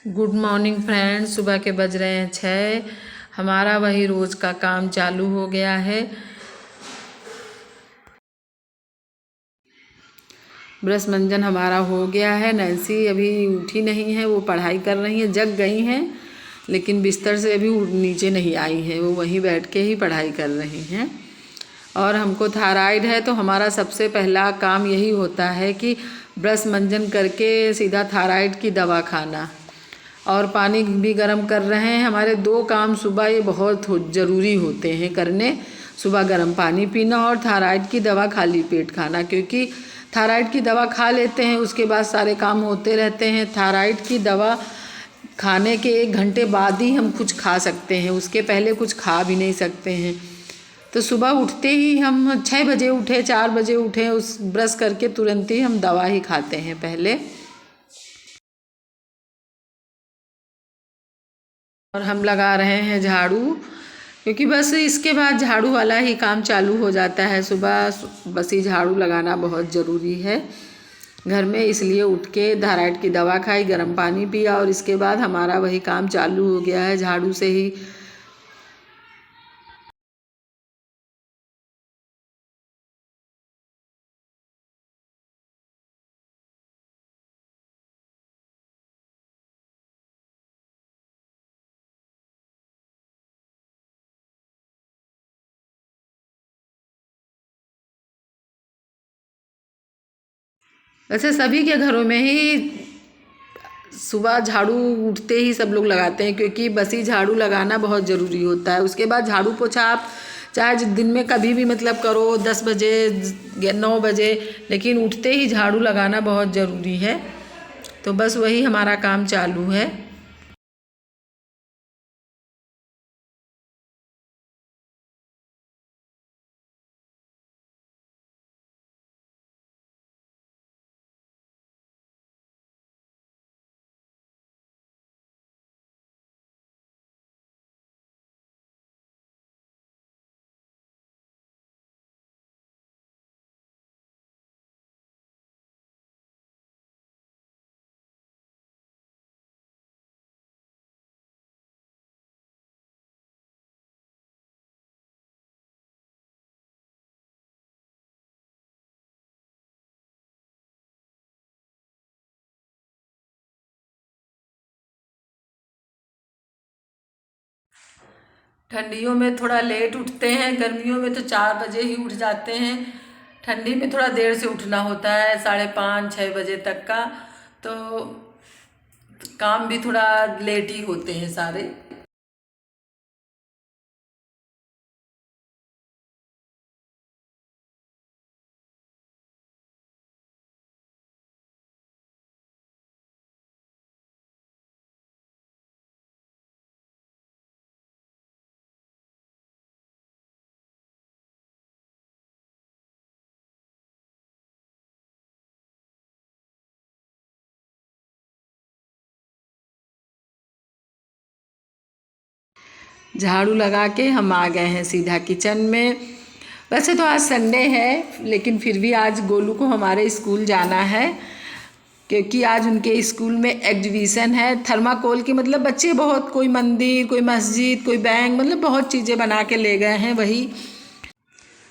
Good morning friends. सुबह के बज रहे हैं 6। हमारा वही रोज़ का काम चालू हो गया है। ब्रश मंजन हमारा हो गया है। नैन्सी अभी उठी नहीं है, वो पढ़ाई कर रही है, जग गई हैं लेकिन बिस्तर से अभी नीचे नहीं आई है, वो वहीं बैठ के ही पढ़ाई कर रही हैं। और हमको थायराइड है तो हमारा सबसे पहला काम यही होता है कि ब्रश मंजन करके सीधा थायराइड की दवा खाना। और पानी भी गर्म कर रहे हैं। हमारे 2 काम सुबह ये बहुत ज़रूरी होते हैं करने। सुबह गर्म पानी पीना और थायराइड की दवा खाली पेट खाना, क्योंकि थायराइड की दवा खा लेते हैं उसके बाद सारे काम होते रहते हैं। थायराइड की दवा खाने के 1 घंटे बाद ही हम कुछ खा सकते हैं, उसके पहले कुछ खा भी नहीं सकते हैं। तो सुबह उठते ही हम 6 बजे उठे, 4 बजे उठे, उस ब्रश करके तुरंत ही हम दवा ही खाते हैं पहले। और हम लगा रहे हैं झाड़ू, क्योंकि बस इसके बाद झाड़ू वाला ही काम चालू हो जाता है। सुबह बस ही झाड़ू लगाना बहुत ज़रूरी है घर में, इसलिए उठ के थायराइड की दवा खाई, गर्म पानी पिया और इसके बाद हमारा वही काम चालू हो गया है झाड़ू से ही। वैसे सभी के घरों में ही सुबह झाड़ू उठते ही सब लोग लगाते हैं, क्योंकि बस ही झाड़ू लगाना बहुत ज़रूरी होता है। उसके बाद झाड़ू पोछा आप चाहे दिन में कभी भी मतलब करो, 10 बजे 9 बजे, लेकिन उठते ही झाड़ू लगाना बहुत ज़रूरी है। तो बस वही हमारा काम चालू है। ठंडियों में थोड़ा लेट उठते हैं, गर्मियों में तो 4 बजे ही उठ जाते हैं। ठंडी में थोड़ा देर से उठना होता है, 5:30 6 बजे तक का। तो काम भी थोड़ा लेट ही होते हैं सारे। झाड़ू लगा के हम आ गए हैं सीधा किचन में। वैसे तो आज संडे है, लेकिन फिर भी आज गोलू को हमारे स्कूल जाना है, क्योंकि आज उनके स्कूल में एग्जीबिशन है थर्माकोल की। मतलब बच्चे बहुत, कोई मंदिर, कोई मस्जिद, कोई बैंक, मतलब बहुत चीज़ें बना के ले गए हैं। वही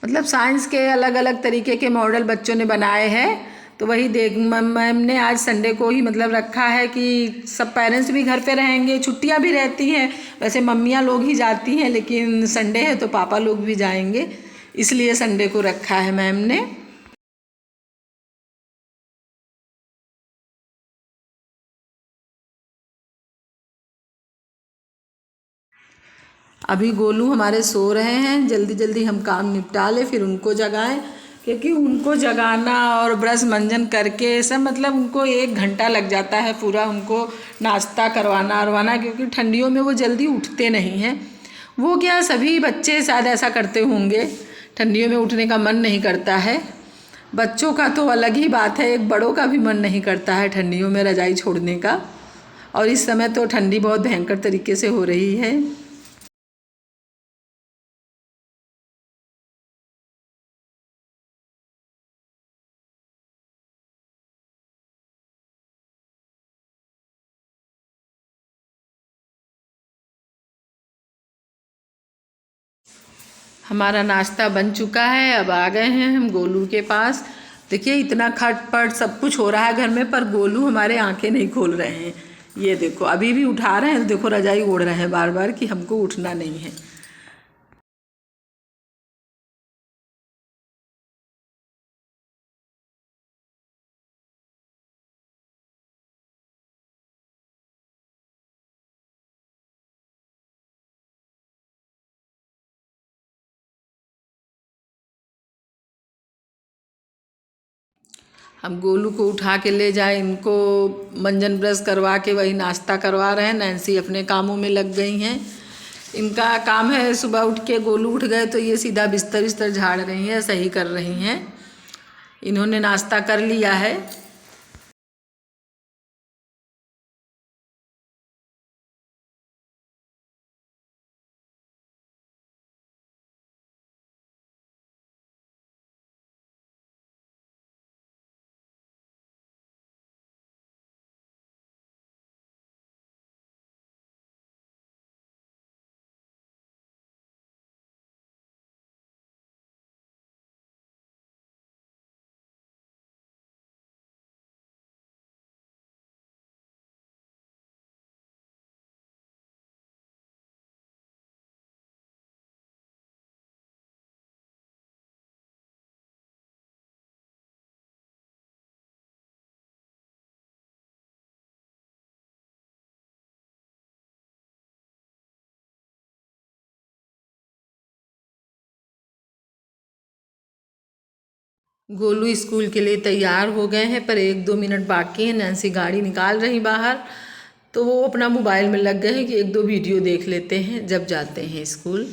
मतलब साइंस के अलग अलग तरीके के मॉडल बच्चों ने बनाए हैं। तो वही देख मैम ने आज संडे को ही मतलब रखा है कि सब पेरेंट्स भी घर पे रहेंगे, छुट्टियां भी रहती हैं। वैसे मम्मियाँ लोग ही जाती हैं, लेकिन संडे है तो पापा लोग भी जाएंगे, इसलिए संडे को रखा है मैम ने। अभी गोलू हमारे सो रहे हैं, जल्दी जल्दी हम काम निपटा लें फिर उनको जगाएं, क्योंकि उनको जगाना और ब्रश मंजन करके सब मतलब उनको 1 घंटा लग जाता है पूरा उनको नाश्ता करवाना अरवाना, क्योंकि ठंडियों में वो जल्दी उठते नहीं हैं। वो क्या, सभी बच्चे शायद ऐसा करते होंगे, ठंडियों में उठने का मन नहीं करता है। बच्चों का तो अलग ही बात है, एक बड़ों का भी मन नहीं करता है ठंडियों में रजाई छोड़ने का। और इस समय तो ठंडी बहुत भयंकर तरीके से हो रही है। हमारा नाश्ता बन चुका है। अब आ गए हैं हम गोलू के पास। देखिए इतना खटपट सब कुछ हो रहा है घर में, पर गोलू हमारे आंखें नहीं खोल रहे हैं। ये देखो अभी भी उठा रहे हैं, देखो रजाई ओढ़ रहे हैं बार बार कि हमको उठना नहीं है। हम गोलू को उठा के ले जाए, इनको मंजन ब्रश करवा के वही नाश्ता करवा रहे हैं। नैन्सी अपने कामों में लग गई हैं। इनका काम है सुबह उठ के, गोलू उठ गए तो ये सीधा बिस्तर बिस्तर झाड़ रही हैं, सही कर रही हैं। इन्होंने नाश्ता कर लिया है। गोलू स्कूल के लिए तैयार हो गए हैं, पर 1-2 मिनट बाकी है। नैन्सी गाड़ी निकाल रही बाहर, तो वो अपना मोबाइल में लग गए हैं कि 1-2 वीडियो देख लेते हैं जब जाते हैं स्कूल।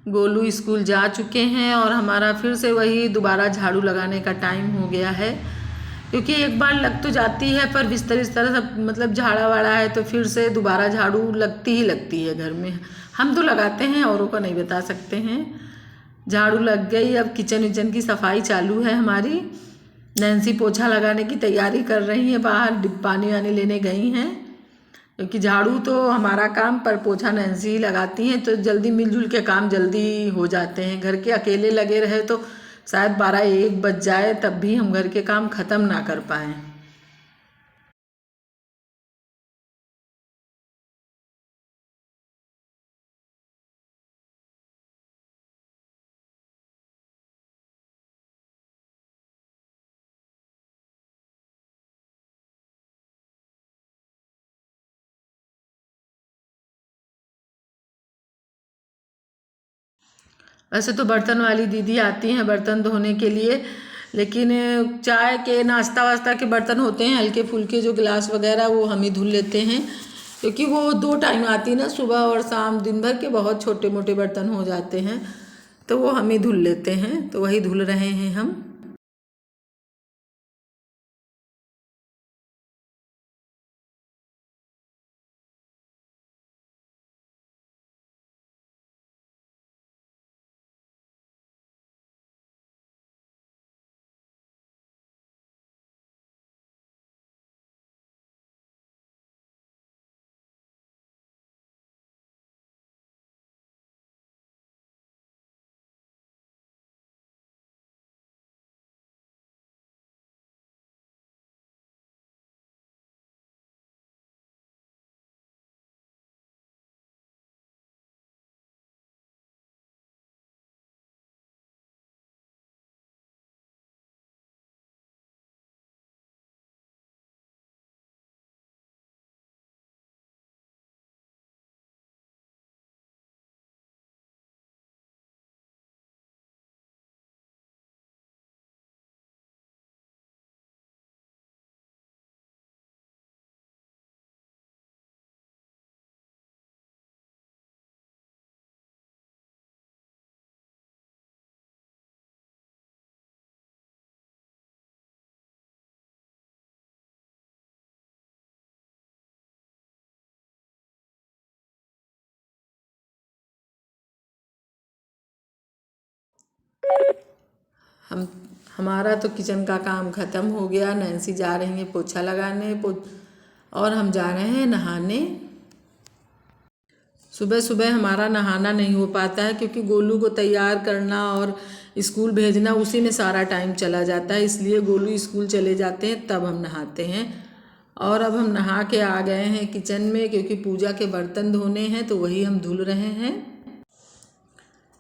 गोलू स्कूल जा चुके हैं और हमारा फिर से वही दोबारा झाड़ू लगाने का टाइम हो गया है। क्योंकि एक बार लग तो जाती है, पर बिस्तर इस तरह सब मतलब झाड़ा वाड़ा है तो फिर से दोबारा झाड़ू लगती ही लगती है घर में। हम तो लगाते हैं, औरों का नहीं बता सकते हैं। झाड़ू लग गई, अब किचन विचन की सफाई चालू है हमारी। नैन्सी पोछा लगाने की तैयारी कर रही है, बाहर पानी वानी लेने गई हैं। क्योंकि झाड़ू तो हमारा काम, पर पोछा नैन्सी ही लगाती हैं, तो जल्दी मिलजुल के काम जल्दी हो जाते हैं। घर के अकेले लगे रहे तो शायद 12-1 बज जाए, तब भी हम घर के काम ख़त्म ना कर पाएँ। वैसे तो बर्तन वाली दीदी आती हैं बर्तन धोने के लिए, लेकिन चाय के नाश्ता वास्ता के बर्तन होते हैं हल्के फुल्के, जो गिलास वगैरह, वो हम ही धुल लेते हैं। क्योंकि वो 2 टाइम आती ना, सुबह और शाम, दिन भर के बहुत छोटे मोटे बर्तन हो जाते हैं, तो वो हम ही धुल लेते हैं, तो वही धुल रहे हैं हम। हमारा तो किचन का काम ख़त्म हो गया। नैन्सी जा रही है पोछा लगाने और हम जा रहे हैं नहाने। सुबह सुबह हमारा नहाना नहीं हो पाता है क्योंकि गोलू को तैयार करना और स्कूल भेजना उसी में सारा टाइम चला जाता है, इसलिए गोलू स्कूल चले जाते हैं तब हम नहाते हैं। और अब हम नहा के आ गए हैं किचन में क्योंकि पूजा के बर्तन धोने हैं तो वही हम धुल रहे हैं।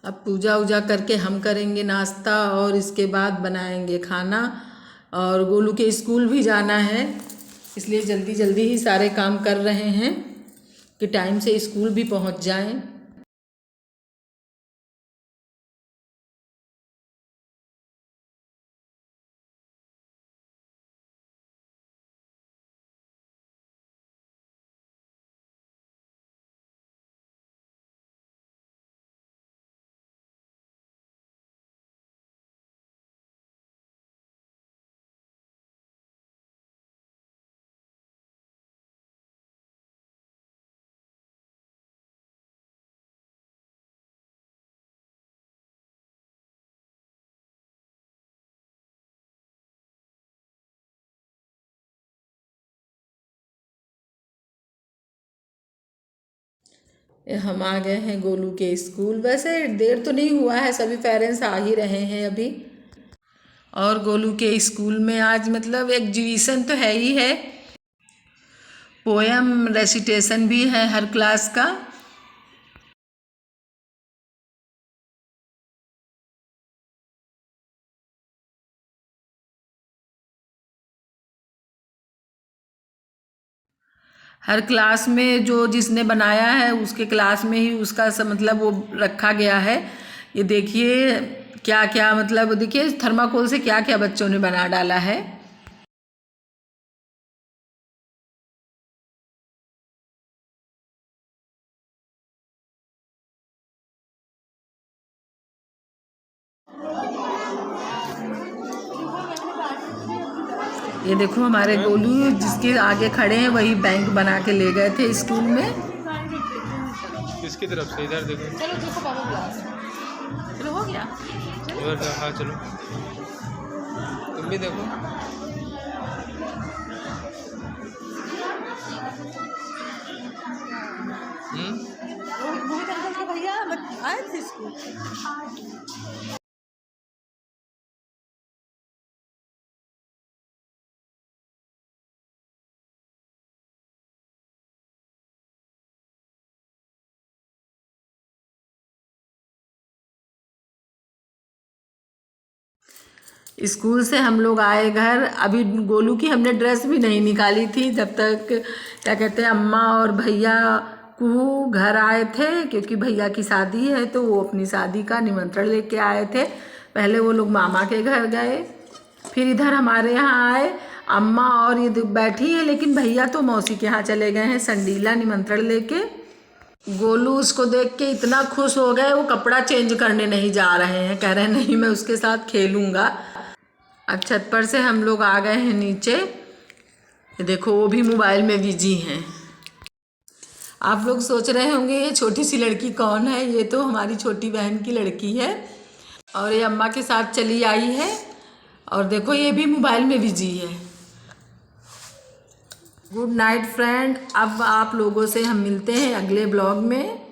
अब पूजा वूजा करके हम करेंगे नाश्ता और इसके बाद बनाएंगे खाना। और गोलू के स्कूल भी जाना है, इसलिए जल्दी जल्दी ही सारे काम कर रहे हैं कि टाइम से स्कूल भी पहुंच जाएं। हम आ गए हैं गोलू के स्कूल। वैसे देर तो नहीं हुआ है, सभी पेरेंट्स आ ही रहे हैं अभी। और गोलू के स्कूल में आज मतलब एग्जीबिशन तो है ही है, पोएम रेसिटेशन भी है हर क्लास का। हर क्लास में जो जिसने बनाया है उसके क्लास में ही उसका सब मतलब वो रखा गया है। ये देखिए क्या क्या मतलब देखिए थर्माकोल से क्या क्या बच्चों ने बना डाला है। ये देखो हमारे गोलू जिसके आगे खड़े हैं वही बैंक बना के ले गए थे स्कूल में। किसकी तरफ से? इधर देखो। चलो देखो बाबा क्लास। चलो हो गया। उधर हाँ चलो तुम भी देखो। भैया आए थे स्कूल। स्कूल से हम लोग आए घर। अभी गोलू की हमने ड्रेस भी नहीं निकाली थी जब तक क्या कहते हैं अम्मा और भैया कुहू घर आए थे, क्योंकि भैया की शादी है तो वो अपनी शादी का निमंत्रण लेके आए थे। पहले वो लोग मामा के घर गए, फिर इधर हमारे यहाँ आए। अम्मा और ये बैठी है, लेकिन भैया तो मौसी के यहाँ चले गए हैं संडीला निमंत्रण लेके। गोलू उसको देख के इतना खुश हो गए वो कपड़ा चेंज करने नहीं जा रहे हैं, कह रहे हैं नहीं मैं उसके साथ खेलूँगा। अब छत पर से हम लोग आ गए हैं नीचे। देखो वो भी मोबाइल में बिजी हैं। आप लोग सोच रहे होंगे ये छोटी सी लड़की कौन है, ये तो हमारी छोटी बहन की लड़की है और ये अम्मा के साथ चली आई है। और देखो ये भी मोबाइल में बिजी है। गुड नाइट फ्रेंड, अब आप लोगों से हम मिलते हैं अगले ब्लॉग में।